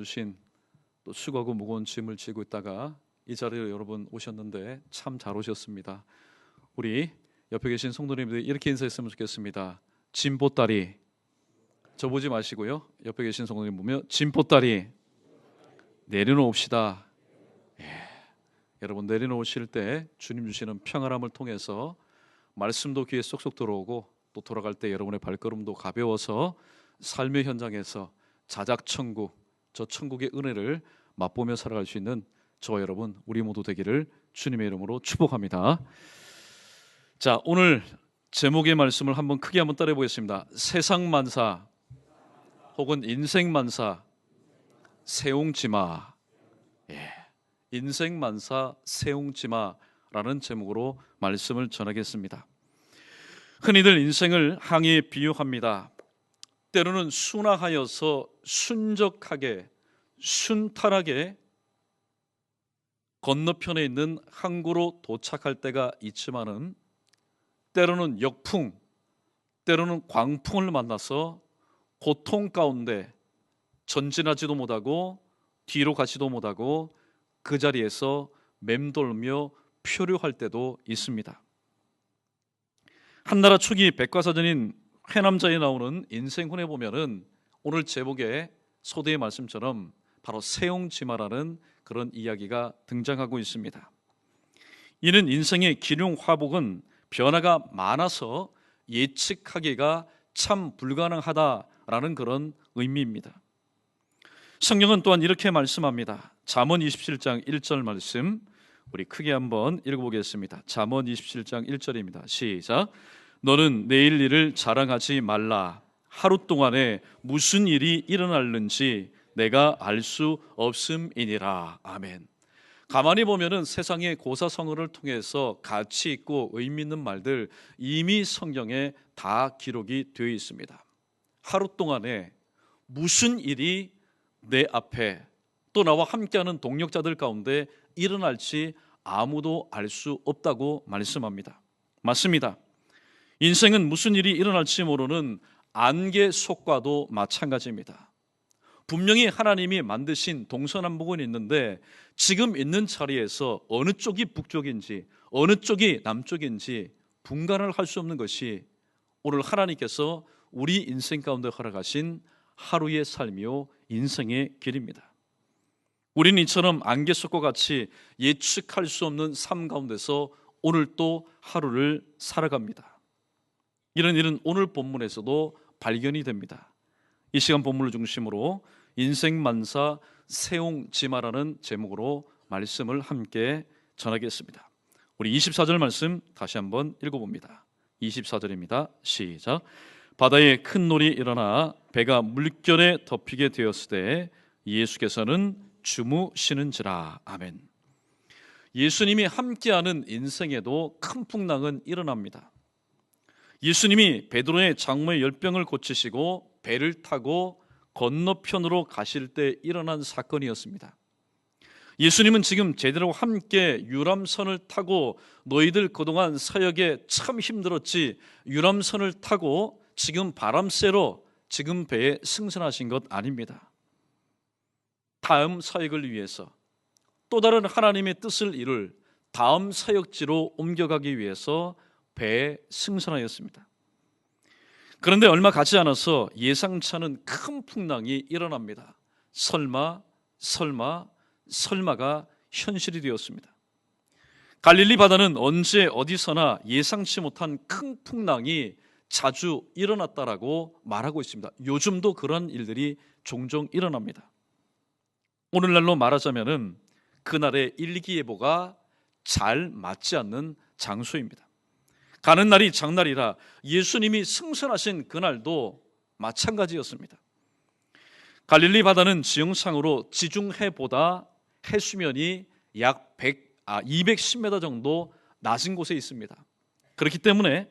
주신 또 수고하고 무거운 짐을 지고 있다가 이 자리에 여러분 오셨는데 참 잘 오셨습니다. 우리 옆에 계신 성도님들 이렇게 인사했으면 좋겠습니다. 짐보따리. 저 보지 마시고요, 옆에 계신 성도님 보면 짐보따리 내려놓읍시다. 여러분 내려놓으실 때 주님 주시는 평안함을 통해서 말씀도 귀에 쏙쏙 들어오고 또 돌아갈 때 여러분의 발걸음도 가벼워서 삶의 현장에서 자작천국, 저 천국의 은혜를 맛보며 살아갈 수 있는 저와 여러분 우리 모두 되기를 주님의 이름으로 축복합니다. 자, 오늘 제목의 말씀을 따라해 보겠습니다. 세상만사 혹은 인생만사 세옹지마. 인생만사 세옹지마라는 제목으로 말씀을 전하겠습니다. 흔히들 인생을 항해에 비유합니다. 때로는 순화하여서 순적하게 순탄하게 건너편에 있는 항구로 도착할 때가 있지만은 때로는 역풍, 때로는 광풍을 만나서 고통 가운데 전진하지도 못하고 뒤로 가지도 못하고 그 자리에서 맴돌며 표류할 때도 있습니다. 한나라 초기 백과사전인 회남자에 나오는 인생훈에 보면은 오늘 제목의 소대의 말씀처럼 바로 세옹지마라는 그런 이야기가 등장하고 있습니다. 이는 인생의 기륭화복은 변화가 많아서 예측하기가 참 불가능하다라는 그런 의미입니다. 성경은 또한 이렇게 말씀합니다. 잠언 27장 1절 말씀 우리 크게 한번 읽어보겠습니다. 잠언 27장 1절입니다. 시작. 너는 내일 일을 자랑하지 말라. 하루 동안에 무슨 일이 일어날는지 내가 알 수 없음이니라. 아멘. 가만히 보면은 세상의 고사성어를 통해서 가치 있고 의미 있는 말들 이미 성경에 다 기록이 되어 있습니다. 하루 동안에 무슨 일이 내 앞에 또 나와 함께하는 동력자들 가운데 일어날지 아무도 알 수 없다고 말씀합니다. 맞습니다. 인생은 무슨 일이 일어날지 모르는 안개 속과도 마찬가지입니다. 분명히 하나님이 만드신 동서남북은 있는데 지금 있는 자리에서 어느 쪽이 북쪽인지 어느 쪽이 남쪽인지 분간을 할 수 없는 것이 오늘 하나님께서 우리 인생 가운데 허락하신 하루의 삶이요 인생의 길입니다. 우리는 이처럼 안개 속과 같이 예측할 수 없는 삶 가운데서 오늘 또 하루를 살아갑니다. 이런 일은 오늘 본문에서도 발견이 됩니다. 이 시간 본문을 중심으로 인생만사 세옹지마라는 제목으로 말씀을 함께 전하겠습니다. 우리 24절 말씀 다시 한번 읽어봅니다. 24절입니다. 시작. 바다에 큰 놀이 일어나 배가 물결에 덮이게 되었을 때 예수께서는 주무시는지라. 아멘. 예수님이 함께하는 인생에도 큰 풍랑은 일어납니다. 예수님이 베드로의 장모의 열병을 고치시고 배를 타고 건너편으로 가실 때 일어난 사건이었습니다. 예수님은 지금 제대로 함께 유람선을 타고 너희들 그동안 사역에 참 힘들었지 유람선을 타고 지금 바람 쐬러 지금 배에 승선하신 것 아닙니다. 다음 사역을 위해서 또 다른 하나님의 뜻을 이룰 다음 사역지로 옮겨가기 위해서 배에 승선하였습니다. 그런데 얼마 가지 않아서 예상치 않은 큰 풍랑이 일어납니다. 설마가 현실이 되었습니다. 갈릴리 바다는 언제 어디서나 예상치 못한 큰 풍랑이 자주 일어났다라고 말하고 있습니다. 요즘도 그런 일들이 종종 일어납니다. 오늘날로 말하자면은 그날의 일기예보가 잘 맞지 않는 장소입니다. 가는 날이 장날이라 예수님이 승선하신 그날도 마찬가지였습니다. 갈릴리 바다는 지형상으로 지중해보다 해수면이 약 210m 정도 낮은 곳에 있습니다. 그렇기 때문에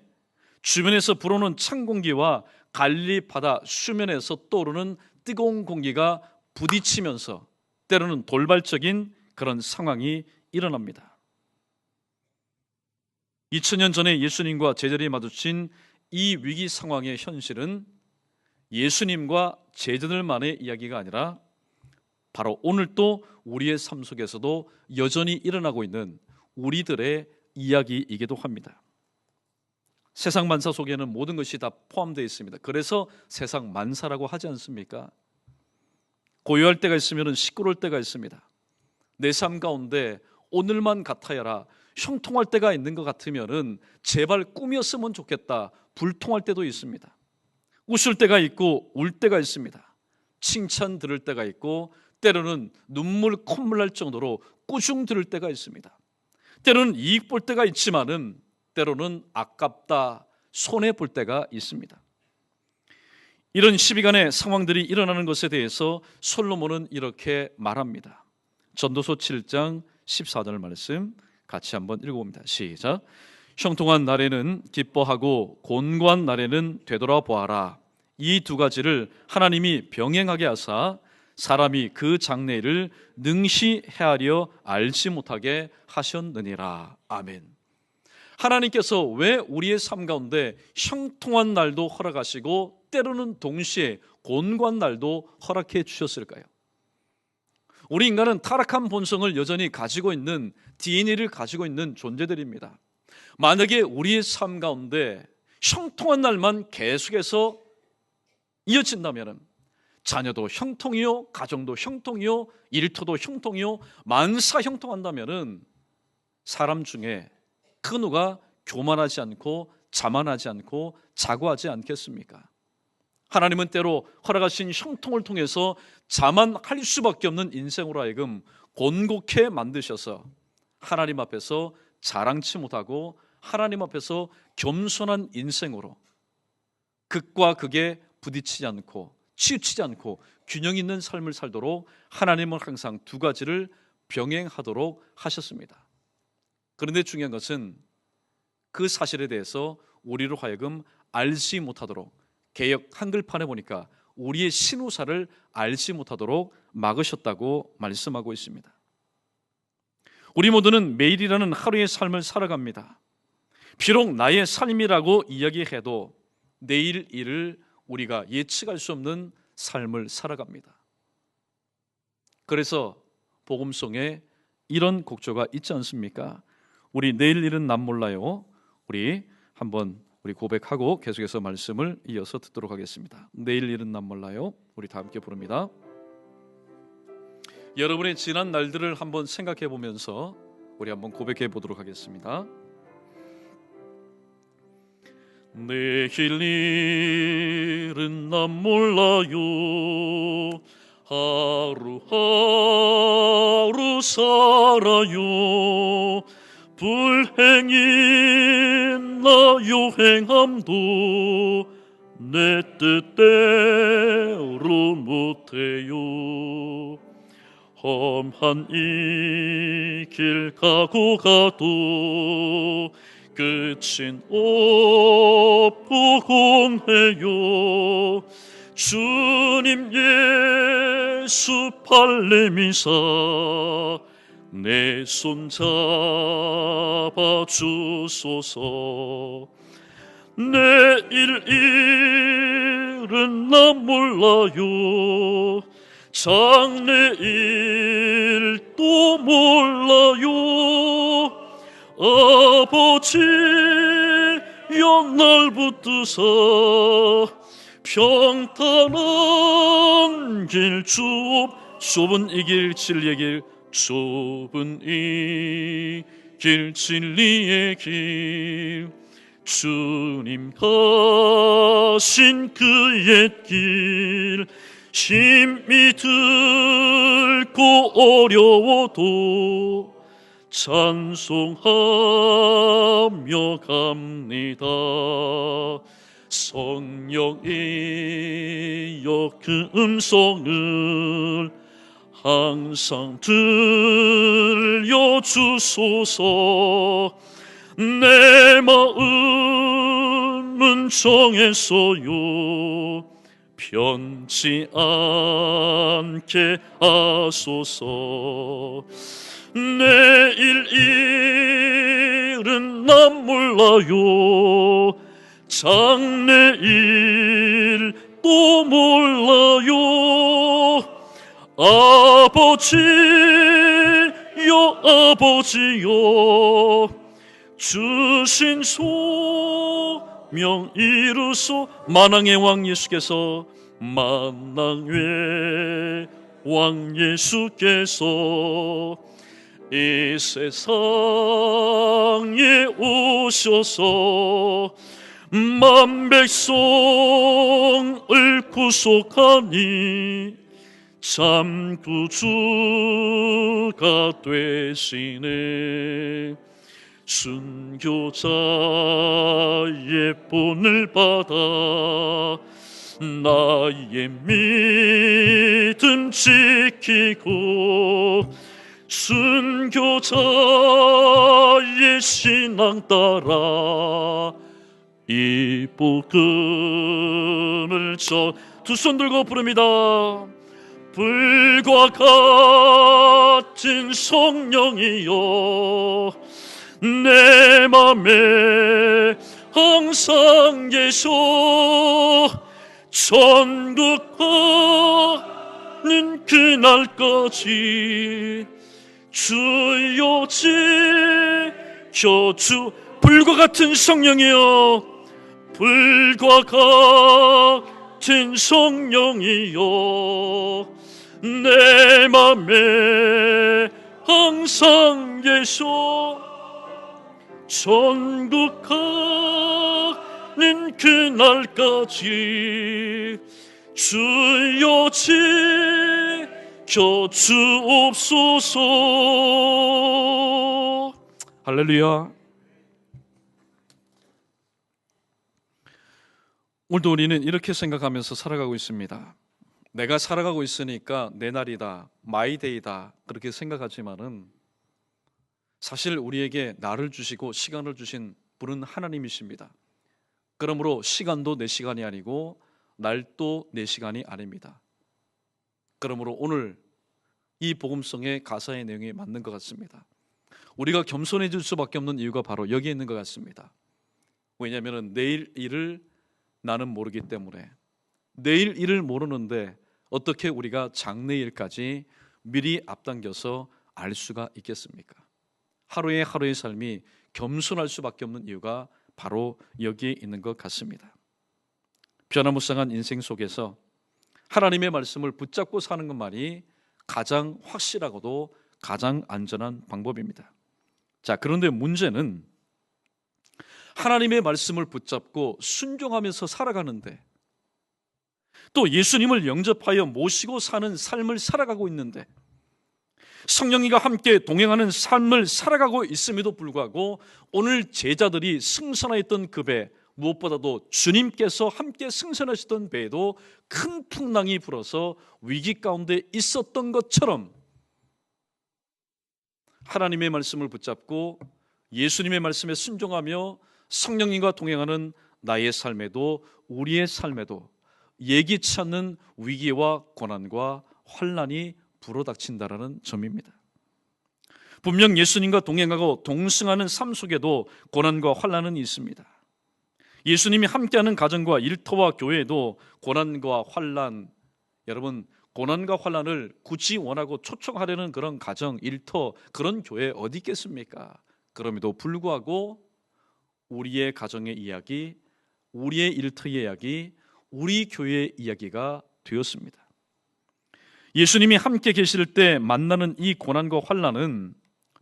주변에서 불어오는 찬 공기와 갈릴리 바다 수면에서 떠오르는 뜨거운 공기가 부딪히면서 때로는 돌발적인 그런 상황이 일어납니다. 2000년 전에 예수님과 제자들이 마주친 이 위기 상황의 현실은 예수님과 제자들만의 이야기가 아니라 바로 오늘 또 우리의 삶 속에서도 여전히 일어나고 있는 우리들의 이야기이기도 합니다. 세상 만사 속에는 모든 것이 다 포함되어 있습니다. 그래서 세상 만사라고 하지 않습니까? 고요할 때가 있으면 시끄러울 때가 있습니다. 내 삶 가운데 오늘만 같아야라 형통할 때가 있는 것 같으면 제발 꿈이었으면 좋겠다 불통할 때도 있습니다. 웃을 때가 있고 울 때가 있습니다. 칭찬 들을 때가 있고 때로는 눈물 콧물 날 정도로 꾸중 들을 때가 있습니다. 때로는 이익 볼 때가 있지만은 때로는 아깝다 손해 볼 때가 있습니다. 이런 시비간의 상황들이 일어나는 것에 대해서 솔로몬은 이렇게 말합니다. 전도서 7장 14절 말씀 같이 한번 읽어봅니다. 시작. 형통한 날에는 기뻐하고 곤고한 날에는 되돌아보아라. 이 두 가지를 하나님이 병행하게 하사 사람이 그 장래를 능시 헤아려 알지 못하게 하셨느니라. 아멘. 하나님께서 왜 우리의 삶 가운데 형통한 날도 허락하시고 때로는 동시에 곤고한 날도 허락해 주셨을까요? 우리 인간은 타락한 본성을 여전히 가지고 있는 DNA를 가지고 있는 존재들입니다. 만약에 우리의 삶 가운데 형통한 날만 계속해서 이어진다면 자녀도 형통이요, 가정도 형통이요, 일터도 형통이요, 만사 형통한다면 사람 중에 그 누가 교만하지 않고 자만하지 않고 자고하지 않겠습니까? 하나님은 때로 허락하신 형통을 통해서 자만할 수밖에 없는 인생으로 하여금 곤곡해 만드셔서 하나님 앞에서 자랑치 못하고 하나님 앞에서 겸손한 인생으로 극과 극에 부딪히지 않고 치우치지 않고 균형 있는 삶을 살도록 하나님은 항상 두 가지를 병행하도록 하셨습니다. 그런데 중요한 것은 그 사실에 대해서 우리로 하여금 알지 못하도록 개역 한글판에 보니까 우리의 신우사를 알지 못하도록 막으셨다고 말씀하고 있습니다. 우리 모두는 매일이라는 하루의 삶을 살아갑니다. 비록 나의 삶이라고 이야기해도 내일 일을 우리가 예측할 수 없는 삶을 살아갑니다. 그래서 복음송에 이런 곡조가 있지 않습니까? 우리 내일 일은 남 몰라요. 우리 고백하고 계속해서 말씀을 이어서 듣도록 하겠습니다. 내일 일은 남 몰라요. 우리 다 함께 부릅니다. 여러분의 지난 날들을 한번 생각해 보면서 우리 한번 고백해 보도록 하겠습니다. 내일 일은 남 몰라요. 하루하루 살아요. 불행인 나요 행함도 내 뜻대로 못해요. 험한 이 길 가고 가도 끝은 없고 공해요. 주님 예수 발레미사 내 손 잡아 주소서. 내일 일은 난 몰라요. 장래일 또 몰라요. 아버지 연날 붙드사 평탄한 길 좁은 이 길 진리의 길 좁은 이 길 진리의 길 주님 가신 그 옛길 힘이 들고 어려워도 찬송하며 갑니다. 성령이여 그 음성을 항상 들려주소서. 내 마음은 정했어요. 변치 않게 하소서. 내일 일은 난 몰라요. 장래일 또 몰라요. 아버지요 주신 소명 이루소. 만왕의 왕 예수께서, 만왕의 왕 예수께서 이 세상에 오셔서 만백성을 구속하니 참 구주가 되시네. 순교자의 본을 받아 나의 믿음 지키고 순교자의 신앙 따라 이 복음을 전. 두 손 들고 부릅니다. 불과 같은 성령이여 내 맘에 항상 계셔. 천국 가는 그날까지 주여 지켜주. 불과 같은 성령이여, 불과 같은 성령이여 내 맘에 항상 계셔. 천국 가는 그날까지 주여 지켜주옵소서. 할렐루야. 오늘도 우리는 이렇게 생각하면서 살아가고 있습니다. 내가 살아가고 있으니까 내 날이다, 마이데이다, 그렇게 생각하지만은 사실 우리에게 날을 주시고 시간을 주신 분은 하나님이십니다. 그러므로 시간도 내 시간이 아니고 날도 내 시간이 아닙니다. 그러므로 오늘 이 복음성의 가사의 내용이 맞는 것 같습니다. 우리가 겸손해질 수밖에 없는 이유가 바로 여기에 있는 것 같습니다. 왜냐하면 내일 일을 나는 모르기 때문에. 내일 일을 모르는데 어떻게 우리가 장래일까지 미리 앞당겨서 알 수가 있겠습니까? 하루의 삶이 겸손할 수밖에 없는 이유가 바로 여기에 있는 것 같습니다. 변화무쌍한 인생 속에서 하나님의 말씀을 붙잡고 사는 것만이 가장 확실하고도 가장 안전한 방법입니다. 자, 그런데 문제는 하나님의 말씀을 붙잡고 순종하면서 살아가는데, 또 예수님을 영접하여 모시고 사는 삶을 살아가고 있는데, 성령님과 함께 동행하는 삶을 살아가고 있음에도 불구하고 오늘 제자들이 승선하였던 그 배, 무엇보다도 주님께서 함께 승선하셨던 배에도 큰 풍랑이 불어서 위기 가운데 있었던 것처럼 하나님의 말씀을 붙잡고 예수님의 말씀에 순종하며 성령님과 동행하는 나의 삶에도, 우리의 삶에도 예기치 않는 위기와 고난과 환난이 불어닥친다라는 점입니다. 분명 예수님과 동행하고 동승하는 삶 속에도 고난과 환난은 있습니다. 예수님이 함께하는 가정과 일터와 교회에도 고난과 환난, 여러분 고난과 환난을 굳이 원하고 초청하려는 그런 가정, 일터, 그런 교회 어디 있겠습니까? 그럼에도 불구하고 우리의 가정의 이야기, 우리의 일터의 이야기, 우리 교회의 이야기가 되었습니다. 예수님이 함께 계실 때 만나는 이 고난과 환난은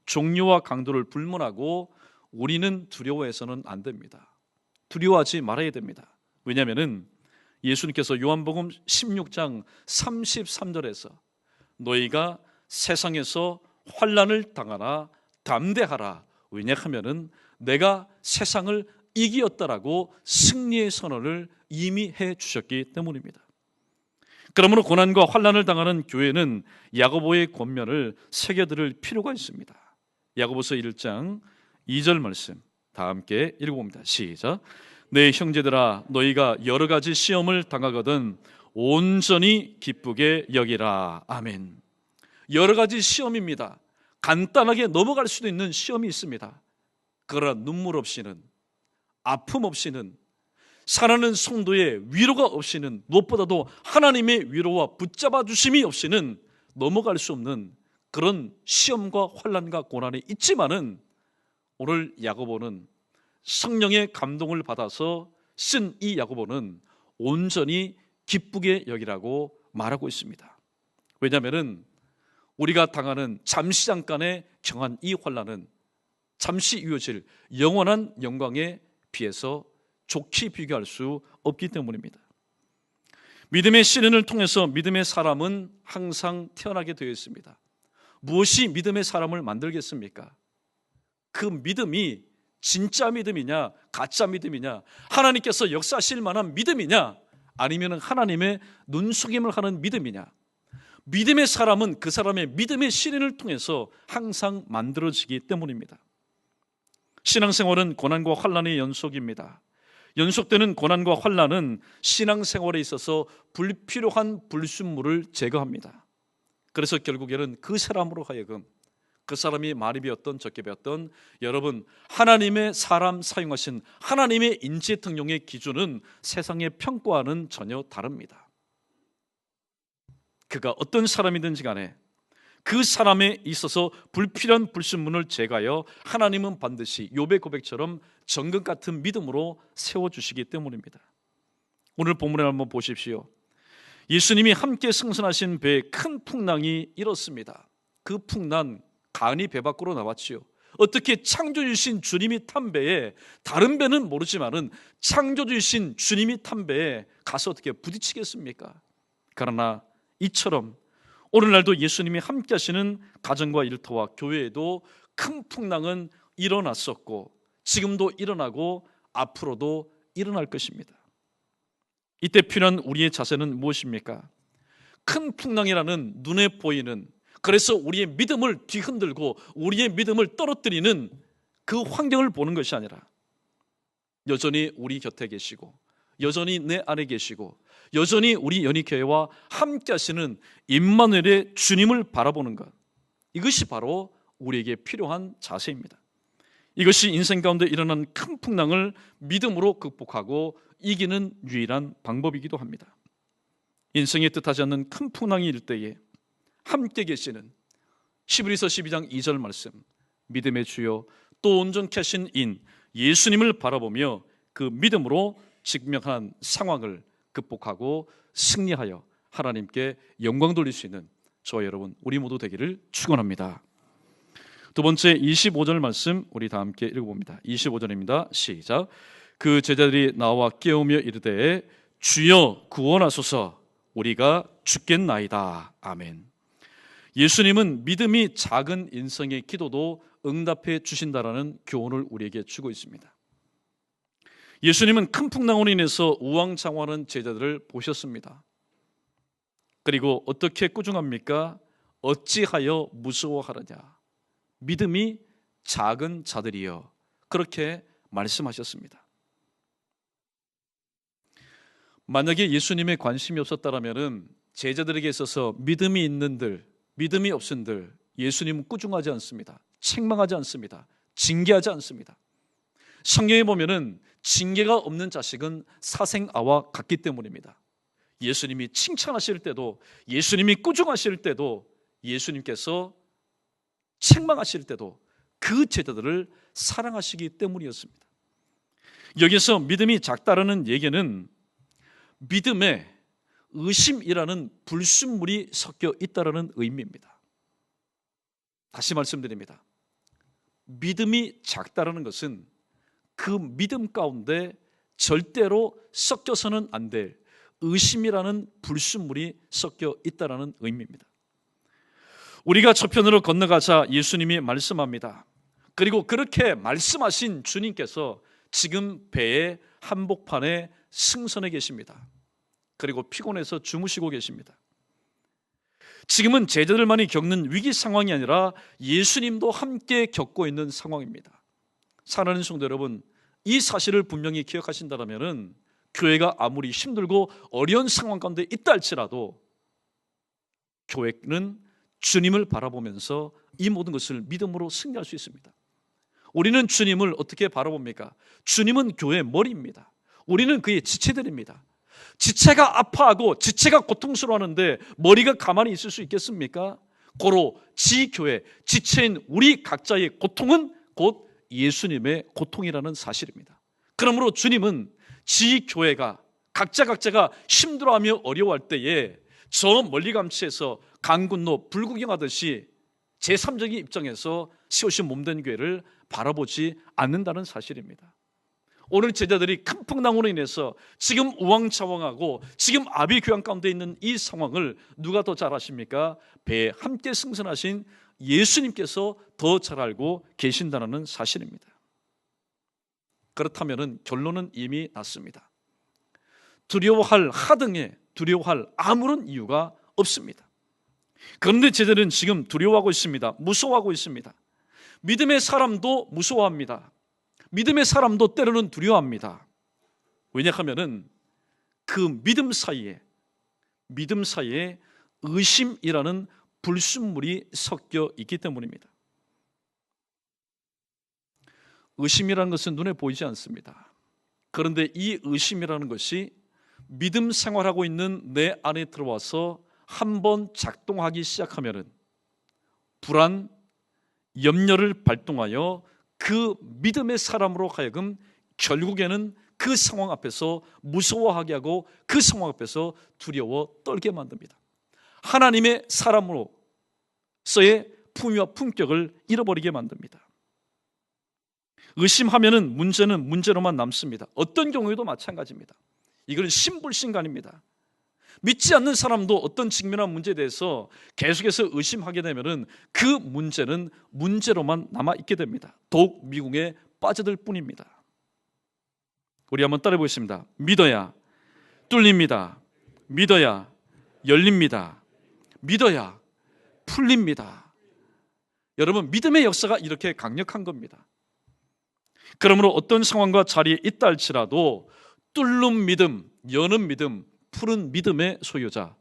종류와 강도를 불문하고 우리는 두려워해서는 안 됩니다. 두려워하지 말아야 됩니다. 왜냐하면 예수님께서 요한복음 16장 33절에서 너희가 세상에서 환난을 당하나 담대하라, 왜냐하면 내가 세상을 이기었다라고 승리의 선언을 이미 해 주셨기 때문입니다. 그러므로 고난과 환난을 당하는 교회는 야고보의 권면을 새겨들을 필요가 있습니다. 야고보서 1장 2절 말씀 다 함께 읽어봅니다. 시작. 내 형제들아, 너희가 여러 가지 시험을 당하거든 온전히 기쁘게 여기라. 아멘. 여러 가지 시험입니다. 간단하게 넘어갈 수도 있는 시험이 있습니다. 그러나 눈물 없이는, 아픔 없이는, 사랑하는 성도의 위로가 없이는, 무엇보다도 하나님의 위로와 붙잡아 주심이 없이는 넘어갈 수 없는 그런 시험과 환난과 고난이 있지만은 오늘 야고보는 성령의 감동을 받아서 쓴 이 야고보는 온전히 기쁘게 여기라고 말하고 있습니다. 왜냐하면 우리가 당하는 잠시 잠깐의 경한 이 환난은 잠시 이어질 영원한 영광에 비해서 좋게 비교할 수 없기 때문입니다. 믿음의 시련을 통해서 믿음의 사람은 항상 태어나게 되어 있습니다. 무엇이 믿음의 사람을 만들겠습니까? 그 믿음이 진짜 믿음이냐 가짜 믿음이냐, 하나님께서 역사하실 만한 믿음이냐, 아니면 하나님의 눈속임을 하는 믿음이냐. 믿음의 사람은 그 사람의 믿음의 시련을 통해서 항상 만들어지기 때문입니다. 신앙생활은 고난과 환난의 연속입니다. 연속되는 고난과 환난은 신앙생활에 있어서 불필요한 불순물을 제거합니다. 그래서 결국에는 그 사람으로 하여금, 그 사람이 많이 배웠던 적게 배웠던, 여러분, 하나님의 사람 사용하신 하나님의 인재 등용의 기준은 세상의 평가와는 전혀 다릅니다. 그가 어떤 사람이든지 간에 그 사람에 있어서 불필요한 불순물을 제거하여 하나님은 반드시 욥의 고백처럼 정금 같은 믿음으로 세워주시기 때문입니다. 오늘 본문을 한번 보십시오. 예수님이 함께 승선하신 배에 큰 풍랑이 일었습니다. 그 풍랑, 간이 배 밖으로 나왔지요. 어떻게 창조주신 주님이 탄 배에, 다른 배는 모르지만은 창조주신 주님이 탄 배에 가서 어떻게 부딪히겠습니까? 그러나 이처럼 오늘날도 예수님이 함께 하시는 가정과 일터와 교회에도 큰 풍랑은 일어났었고 지금도 일어나고 앞으로도 일어날 것입니다. 이때 필요한 우리의 자세는 무엇입니까? 큰 풍랑이라는 눈에 보이는, 그래서 우리의 믿음을 뒤흔들고 우리의 믿음을 떨어뜨리는 그 환경을 보는 것이 아니라 여전히 우리 곁에 계시고 여전히 내 안에 계시고 여전히 우리 연희교회와 함께 하시는 임마누엘의 주님을 바라보는 것, 이것이 바로 우리에게 필요한 자세입니다. 이것이 인생 가운데 일어난 큰 풍랑을 믿음으로 극복하고 이기는 유일한 방법이기도 합니다. 인생에 뜻하지 않는 큰 풍랑이 일 때에 함께 계시는 히브리서 12장 2절 말씀, 믿음의 주요 또 온전케 하신 인 예수님을 바라보며 그 믿음으로 직면한 상황을 극복하고 승리하여 하나님께 영광 돌릴 수 있는 저와 여러분, 우리 모두 되기를 축원합니다. 두 번째 25절 말씀 우리 다 함께 읽어봅니다. 25절입니다. 시작. 그 제자들이 나와 깨우며 이르되 주여 구원하소서, 우리가 죽겠나이다. 아멘. 예수님은 믿음이 작은 인생의 기도도 응답해 주신다라는 교훈을 우리에게 주고 있습니다. 예수님은 큰 풍랑으로 인해서 우왕좌왕하는 제자들을 보셨습니다. 그리고 어떻게 꾸중합니까? 어찌하여 무서워하느냐, 믿음이 작은 자들이여, 그렇게 말씀하셨습니다. 만약에 예수님의 관심이 없었다면 제자들에게 있어서 믿음이 있는들, 믿음이 없은들 예수님은 꾸중하지 않습니다. 책망하지 않습니다. 징계하지 않습니다. 성경에 보면은 징계가 없는 자식은 사생아와 같기 때문입니다. 예수님이 칭찬하실 때도, 예수님이 꾸중하실 때도, 예수님께서 책망하실 때도 그 제자들을 사랑하시기 때문이었습니다. 여기서 믿음이 작다라는 얘기는 믿음에 의심이라는 불순물이 섞여 있다라는 의미입니다. 다시 말씀드립니다. 믿음이 작다라는 것은 그 믿음 가운데 절대로 섞여서는 안 될 의심이라는 불순물이 섞여 있다라는 의미입니다. 우리가 저편으로 건너가자 예수님이 말씀합니다. 그리고 그렇게 말씀하신 주님께서 지금 배의 한복판에 승선해 계십니다. 그리고 피곤해서 주무시고 계십니다. 지금은 제자들만이 겪는 위기 상황이 아니라 예수님도 함께 겪고 있는 상황입니다. 사랑하는 성도 여러분, 이 사실을 분명히 기억하신다면 교회가 아무리 힘들고 어려운 상황 가운데 있다 할지라도 교회는 주님을 바라보면서 이 모든 것을 믿음으로 승리할 수 있습니다. 우리는 주님을 어떻게 바라봅니까? 주님은 교회의 머리입니다. 우리는 그의 지체들입니다. 지체가 아파하고 지체가 고통스러워하는데 머리가 가만히 있을 수 있겠습니까? 고로 지교회, 지체인 우리 각자의 고통은 곧 예수님의 고통이라는 사실입니다. 그러므로 주님은 지교회가 각자가 힘들어하며 어려워할 때에 저 멀리 감치에서 강 건너 불구경하듯이 제3적인 입장에서 세우신 몸된 교회를 바라보지 않는다는 사실입니다. 오늘 제자들이 큰 풍랑으로 인해서 지금 우왕좌왕하고 지금 아비규환 가운데 있는 이 상황을 누가 더 잘 아십니까? 배에 함께 승선하신 예수님께서 더 잘 알고 계신다는 사실입니다. 그렇다면 결론은 이미 났습니다. 두려워할 하등에 두려워할 아무런 이유가 없습니다. 그런데 제자들은 지금 두려워하고 있습니다. 무서워하고 있습니다. 믿음의 사람도 무서워합니다. 믿음의 사람도 때로는 두려워합니다. 왜냐하면 그 믿음 사이에 의심이라는 불순물이 섞여 있기 때문입니다. 의심이라는 것은 눈에 보이지 않습니다. 그런데 이 의심이라는 것이 믿음 생활하고 있는 내 안에 들어와서 한번 작동하기 시작하면은 불안, 염려를 발동하여 그 믿음의 사람으로 하여금 결국에는 그 상황 앞에서 무서워하게 하고 그 상황 앞에서 두려워 떨게 만듭니다. 하나님의 사람으로서의 품위와 품격을 잃어버리게 만듭니다. 의심하면은 문제는 문제로만 남습니다. 어떤 경우에도 마찬가지입니다. 이건 신불신간입니다. 믿지 않는 사람도 어떤 직면한 문제에 대해서 계속해서 의심하게 되면은 그 문제는 문제로만 남아있게 됩니다. 더욱 미궁에 빠져들 뿐입니다. 우리 한번 따라해 보겠습니다. 믿어야 뚫립니다. 믿어야 열립니다. 믿어야 풀립니다. 여러분, 믿음의 역사가 이렇게 강력한 겁니다. 그러므로 어떤 상황과 자리에 있다 할지라도 뚫는 믿음, 여는 믿음, 푸른 믿음의 소유자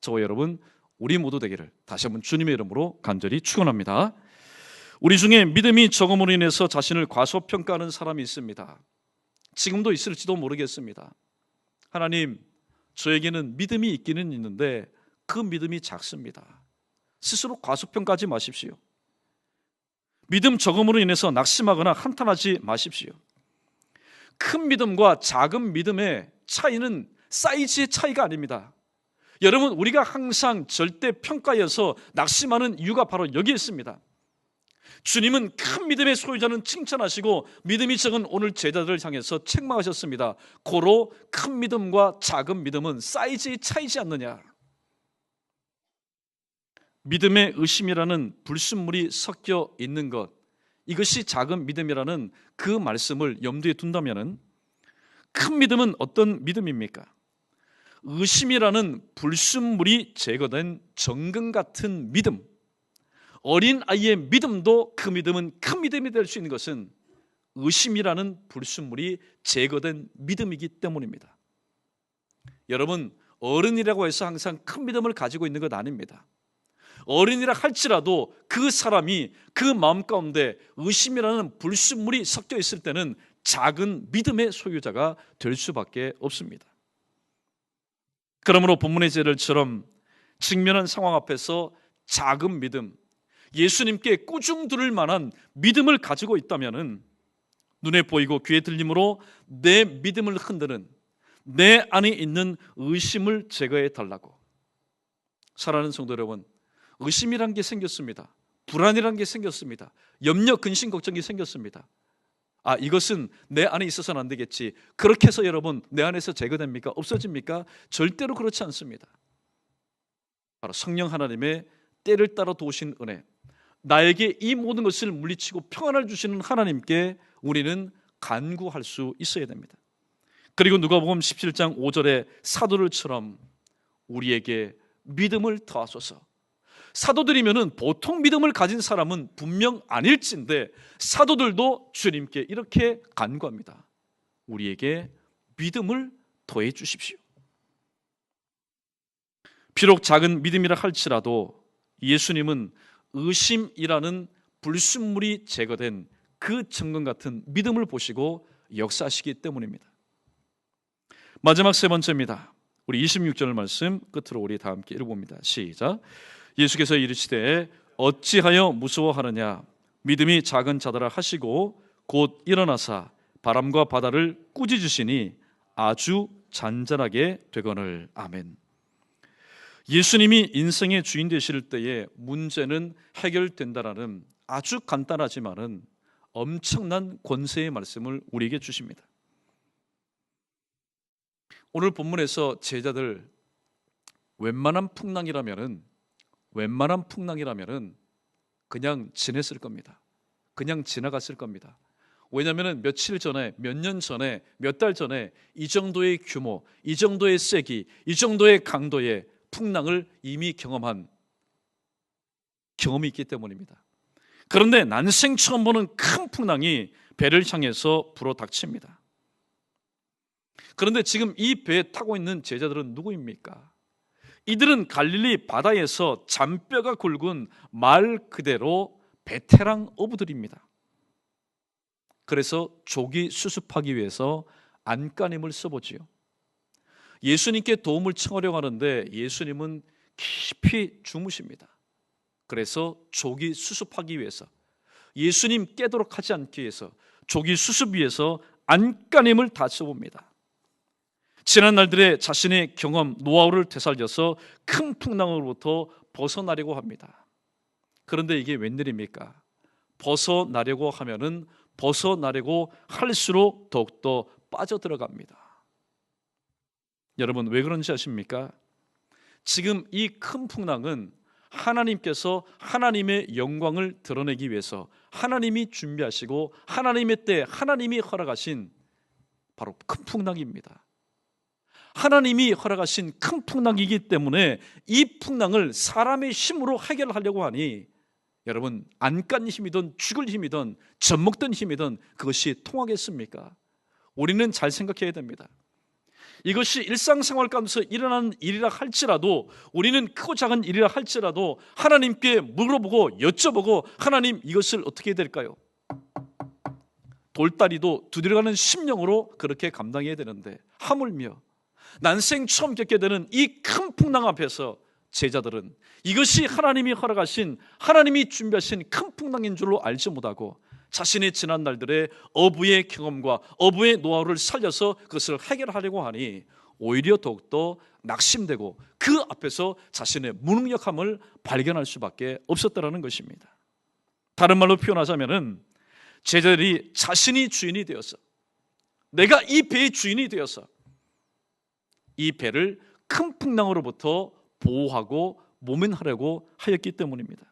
저와 여러분 우리 모두 되기를 다시 한번 주님의 이름으로 간절히 축원합니다. 우리 중에 믿음이 적음으로 인해서 자신을 과소평가하는 사람이 있습니다. 지금도 있을지도 모르겠습니다. 하나님, 저에게는 믿음이 있기는 있는데 그 믿음이 작습니다. 스스로 과소평가하지 마십시오. 믿음 적음으로 인해서 낙심하거나 한탄하지 마십시오. 큰 믿음과 작은 믿음의 차이는 사이즈의 차이가 아닙니다. 여러분, 우리가 항상 절대 평가여서 낙심하는 이유가 바로 여기에 있습니다. 주님은 큰 믿음의 소유자는 칭찬하시고 믿음이 적은 오늘 제자들을 향해서 책망하셨습니다. 고로 큰 믿음과 작은 믿음은 사이즈의 차이지 않느냐. 믿음의 의심이라는 불순물이 섞여 있는 것, 이것이 작은 믿음이라는 그 말씀을 염두에 둔다면 큰 믿음은 어떤 믿음입니까? 의심이라는 불순물이 제거된 정금 같은 믿음, 어린 아이의 믿음도 그 믿음은 큰 믿음이 될 수 있는 것은 의심이라는 불순물이 제거된 믿음이기 때문입니다. 여러분, 어른이라고 해서 항상 큰 믿음을 가지고 있는 것 아닙니다. 어른이라 할지라도 그 사람이 그 마음 가운데 의심이라는 불순물이 섞여 있을 때는 작은 믿음의 소유자가 될 수밖에 없습니다. 그러므로 본문의 제자들처럼 직면한 상황 앞에서 작은 믿음, 예수님께 꾸중 들을 만한 믿음을 가지고 있다면 눈에 보이고 귀에 들림으로 내 믿음을 흔드는 내 안에 있는 의심을 제거해 달라고. 사랑하는 성도 여러분, 의심이란 게 생겼습니다. 불안이란 게 생겼습니다. 염려, 근심, 걱정이 생겼습니다. 이것은 내 안에 있어서는 안 되겠지. 그렇게 해서 여러분 내 안에서 제거됩니까? 없어집니까? 절대로 그렇지 않습니다. 바로 성령 하나님의 때를 따라 도우신 은혜, 나에게 이 모든 것을 물리치고 평안을 주시는 하나님께 우리는 간구할 수 있어야 됩니다. 그리고 누가복음 17장 5절에 사도들처럼 우리에게 믿음을 더하소서. 사도들이면은 보통 믿음을 가진 사람은 분명 아닐진데 사도들도 주님께 이렇게 간구합니다. 우리에게 믿음을 더해 주십시오. 비록 작은 믿음이라 할지라도 예수님은 의심이라는 불순물이 제거된 그 정금 같은 믿음을 보시고 역사하시기 때문입니다. 마지막 세 번째입니다. 우리 26절 말씀 끝으로 우리 다 함께 읽어봅니다. 시작. 예수께서 이르시되 어찌하여 무서워하느냐 믿음이 작은 자들아 하시고 곧 일어나사 바람과 바다를 꾸짖으시니 아주 잔잔하게 되거늘. 아멘. 예수님이 인생의 주인 되실 때에 문제는 해결된다라는 아주 간단하지만은 엄청난 권세의 말씀을 우리에게 주십니다. 오늘 본문에서 제자들 웬만한 풍랑이라면은 그냥 지냈을 겁니다. 그냥 지나갔을 겁니다. 왜냐하면 며칠 전에, 몇 년 전에, 몇 달 전에 이 정도의 규모, 이 정도의 세기, 이 정도의 강도의 풍랑을 이미 경험한 경험이 있기 때문입니다. 그런데 난생 처음 보는 큰 풍랑이 배를 향해서 불어닥칩니다. 그런데 지금 이 배에 타고 있는 제자들은 누구입니까? 이들은 갈릴리 바다에서 잔뼈가 굵은 말 그대로 베테랑 어부들입니다. 그래서 조기 수습하기 위해서 안간힘을 써보지요. 예수님께 도움을 청하려고 하는데 예수님은 깊이 주무십니다. 그래서 조기 수습하기 위해서, 예수님 깨도록 하지 않기 위해서 조기 수습 위해서 안간힘을 다 써봅니다. 지난 날들의 자신의 경험, 노하우를 되살려서 큰 풍랑으로부터 벗어나려고 합니다. 그런데 이게 웬일입니까? 벗어나려고 하면은 벗어나려고 할수록 더욱더 빠져들어갑니다. 여러분, 왜 그런지 아십니까? 지금 이 큰 풍랑은 하나님께서 하나님의 영광을 드러내기 위해서 하나님이 준비하시고 하나님의 때 하나님이 허락하신 바로 큰 풍랑입니다. 하나님이 허락하신 큰 풍랑이기 때문에 이 풍랑을 사람의 힘으로 해결하려고 하니 여러분, 안간 힘이든 죽을 힘이든 젖먹던 힘이든 그것이 통하겠습니까? 우리는 잘 생각해야 됩니다. 이것이 일상생활 가운데서 일어나는 일이라 할지라도, 우리는 크고 작은 일이라 할지라도 하나님께 물어보고 여쭤보고, 하나님 이것을 어떻게 해야 될까요? 돌다리도 두드려가는 심령으로 그렇게 감당해야 되는데, 하물며 난생 처음 겪게 되는 이 큰 풍랑 앞에서 제자들은 이것이 하나님이 허락하신, 하나님이 준비하신 큰 풍랑인 줄로 알지 못하고 자신의 지난 날들의 어부의 경험과 어부의 노하우를 살려서 그것을 해결하려고 하니 오히려 더욱더 낙심되고 그 앞에서 자신의 무능력함을 발견할 수밖에 없었다는 것입니다. 다른 말로 표현하자면은 제자들이 자신이 주인이 되어서, 내가 이 배의 주인이 되어서 이 배를 큰 풍랑으로부터 보호하고 모면하려고 하였기 때문입니다.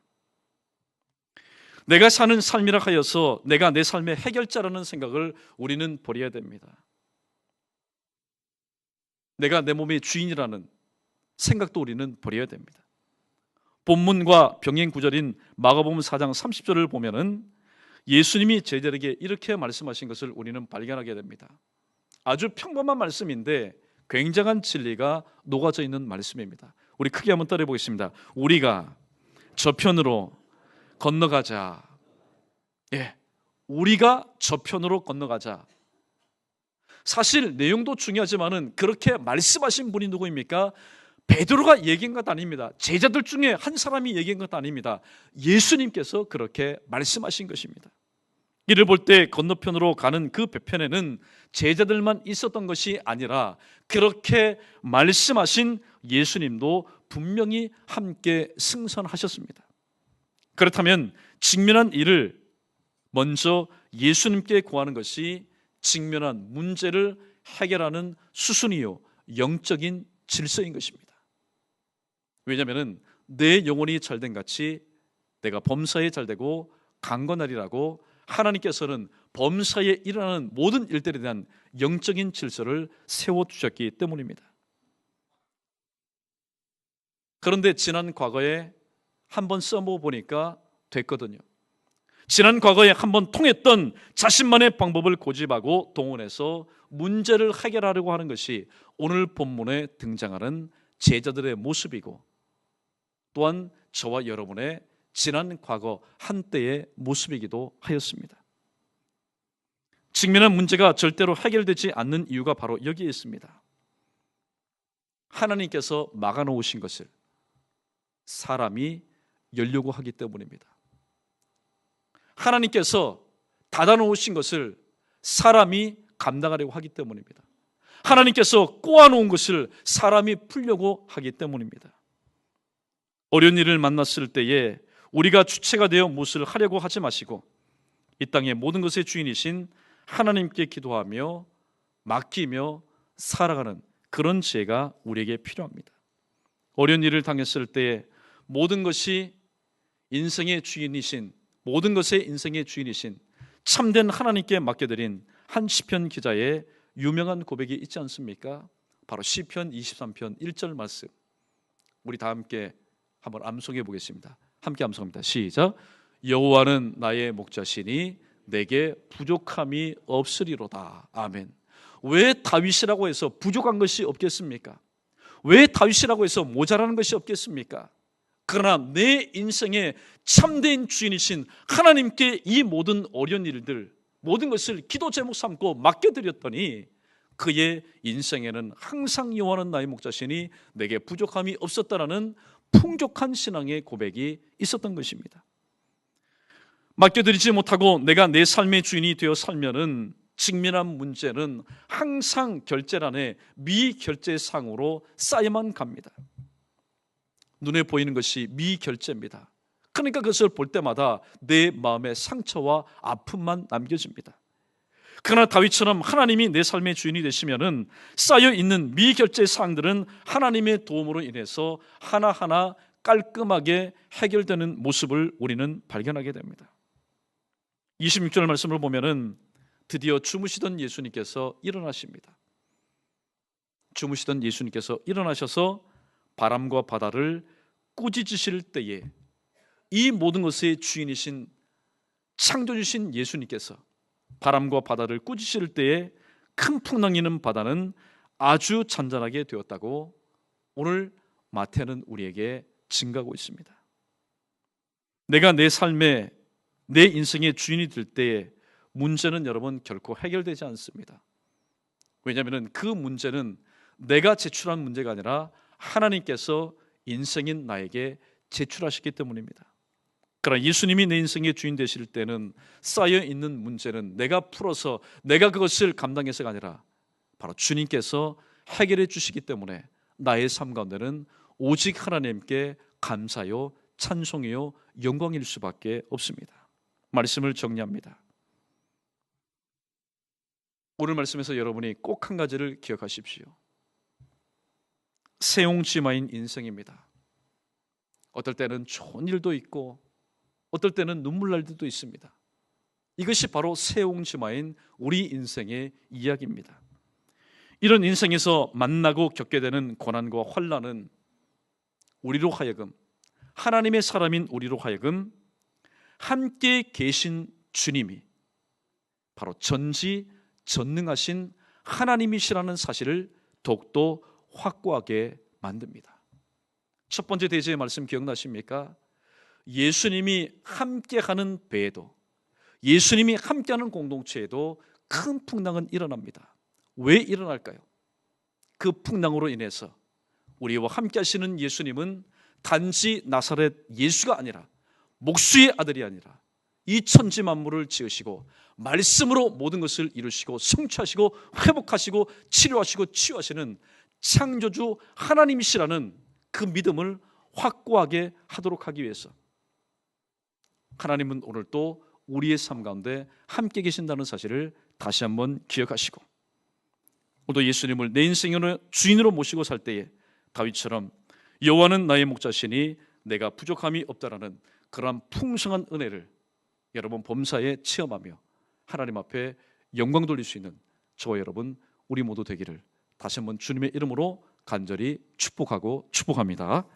내가 사는 삶이라 하여서 내가 내 삶의 해결자라는 생각을 우리는 버려야 됩니다. 내가 내 몸의 주인이라는 생각도 우리는 버려야 됩니다. 본문과 병행 구절인 마가복음 4장 30절을 보면은 예수님이 제자들에게 이렇게 말씀하신 것을 우리는 발견하게 됩니다. 아주 평범한 말씀인데 굉장한 진리가 녹아져 있는 말씀입니다. 우리 크게 한번 따라해 보겠습니다. 우리가 저편으로 건너가자. 예, 우리가 저편으로 건너가자. 사실 내용도 중요하지만은 그렇게 말씀하신 분이 누구입니까? 베드로가 얘기한 것 아닙니다. 제자들 중에 한 사람이 얘기한 것 아닙니다. 예수님께서 그렇게 말씀하신 것입니다. 이를 볼 때 건너편으로 가는 그 배편에는 제자들만 있었던 것이 아니라 그렇게 말씀하신 예수님도 분명히 함께 승선하셨습니다. 그렇다면 직면한 일을 먼저 예수님께 구하는 것이 직면한 문제를 해결하는 수순이요, 영적인 질서인 것입니다. 왜냐하면 내 영혼이 잘된 같이 내가 범사에 잘되고 강건하리라고 하나님께서는 범사에 일어나는 모든 일들에 대한 영적인 질서를 세워주셨기 때문입니다. 그런데 지난 과거에 한번 써보니까 됐거든요. 지난 과거에 한번 통했던 자신만의 방법을 고집하고 동원해서 문제를 해결하려고 하는 것이 오늘 본문에 등장하는 제자들의 모습이고, 또한 저와 여러분의 지난 과거 한때의 모습이기도 하였습니다. 직면한 문제가 절대로 해결되지 않는 이유가 바로 여기에 있습니다. 하나님께서 막아놓으신 것을 사람이 열려고 하기 때문입니다. 하나님께서 닫아놓으신 것을 사람이 감당하려고 하기 때문입니다. 하나님께서 꼬아놓은 것을 사람이 풀려고 하기 때문입니다. 어려운 일을 만났을 때에 우리가 주체가 되어 무엇을 하려고 하지 마시고 이 땅의 모든 것의 주인이신 하나님께 기도하며 맡기며 살아가는 그런 지혜가 우리에게 필요합니다. 어려운 일을 당했을 때에 모든 것이 인생의 주인이신, 모든 것의 인생의 주인이신 참된 하나님께 맡겨드린 한 시편 기자의 유명한 고백이 있지 않습니까? 바로 시편 23편 1절 말씀, 우리 다 함께 한번 암송해 보겠습니다. 함께 암송합니다. 시작. 여호와는 나의 목자시니 내게 부족함이 없으리로다. 아멘. 왜 다윗이라고 해서 부족한 것이 없겠습니까? 왜 다윗이라고 해서 모자라는 것이 없겠습니까? 그러나 내 인생의 참된 주인이신 하나님께 이 모든 어려운 일들, 모든 것을 기도 제목 삼고 맡겨드렸더니 그의 인생에는 항상 여호와는 나의 목자시니 내게 부족함이 없었다라는 풍족한 신앙의 고백이 있었던 것입니다. 맡겨드리지 못하고 내가 내 삶의 주인이 되어 살면은 직면한 문제는 항상 결제란에 미결제상으로 쌓여만 갑니다. 눈에 보이는 것이 미결제입니다. 그러니까 그것을 볼 때마다 내 마음의 상처와 아픔만 남겨집니다. 그러나 다윗처럼 하나님이 내 삶의 주인이 되시면은 쌓여있는 미결제 사항들은 하나님의 도움으로 인해서 하나하나 깔끔하게 해결되는 모습을 우리는 발견하게 됩니다. 26절 말씀을 보면은 드디어 주무시던 예수님께서 일어나십니다. 주무시던 예수님께서 일어나셔서 바람과 바다를 꾸짖으실 때에 이 모든 것의 주인이신 창조주신 예수님께서 바람과 바다를 꾸짖으실 때에 큰 풍랑이는 바다는 아주 잔잔하게 되었다고 오늘 마태는 우리에게 증가하고 있습니다. 내가 내 삶에 내 인생의 주인이 될 때에 문제는 여러분 결코 해결되지 않습니다. 왜냐하면 그 문제는 내가 제출한 문제가 아니라 하나님께서 인생인 나에게 제출하시기 때문입니다. 그러나 예수님이 내 인생의 주인 되실 때는 쌓여있는 문제는 내가 풀어서 내가 그것을 감당해서가 아니라 바로 주님께서 해결해 주시기 때문에 나의 삶 가운데는 오직 하나님께 감사요 찬송이요 영광일 수밖에 없습니다. 말씀을 정리합니다. 오늘 말씀에서 여러분이 꼭 한 가지를 기억하십시오. 세옹지마인 인생입니다. 어떨 때는 좋은 일도 있고 어떨 때는 눈물 날 때도 있습니다. 이것이 바로 세옹지마인 우리 인생의 이야기입니다. 이런 인생에서 만나고 겪게 되는 고난과 환난은 우리로 하여금, 하나님의 사람인 우리로 하여금 함께 계신 주님이 바로 전지전능하신 하나님이시라는 사실을 더욱더 확고하게 만듭니다. 첫 번째 대제의 말씀 기억나십니까? 예수님이 함께하는 배에도, 예수님이 함께하는 공동체에도 큰 풍랑은 일어납니다. 왜 일어날까요? 그 풍랑으로 인해서 우리와 함께 하시는 예수님은 단지 나사렛 예수가 아니라, 목수의 아들이 아니라 이 천지 만물을 지으시고 말씀으로 모든 것을 이루시고 성취하시고 회복하시고 치료하시고 치유하시는 창조주 하나님이시라는 그 믿음을 확고하게 하도록 하기 위해서 하나님은 오늘 또 우리의 삶 가운데 함께 계신다는 사실을 다시 한번 기억하시고, 오늘도 예수님을 내 인생의 주인으로 모시고 살 때에 다윗처럼 여호와는 나의 목자시니 내가 부족함이 없다라는 그러한 풍성한 은혜를 여러분 범사에 체험하며 하나님 앞에 영광 돌릴 수 있는 저와 여러분 우리 모두 되기를 다시 한번 주님의 이름으로 간절히 축복하고 축복합니다.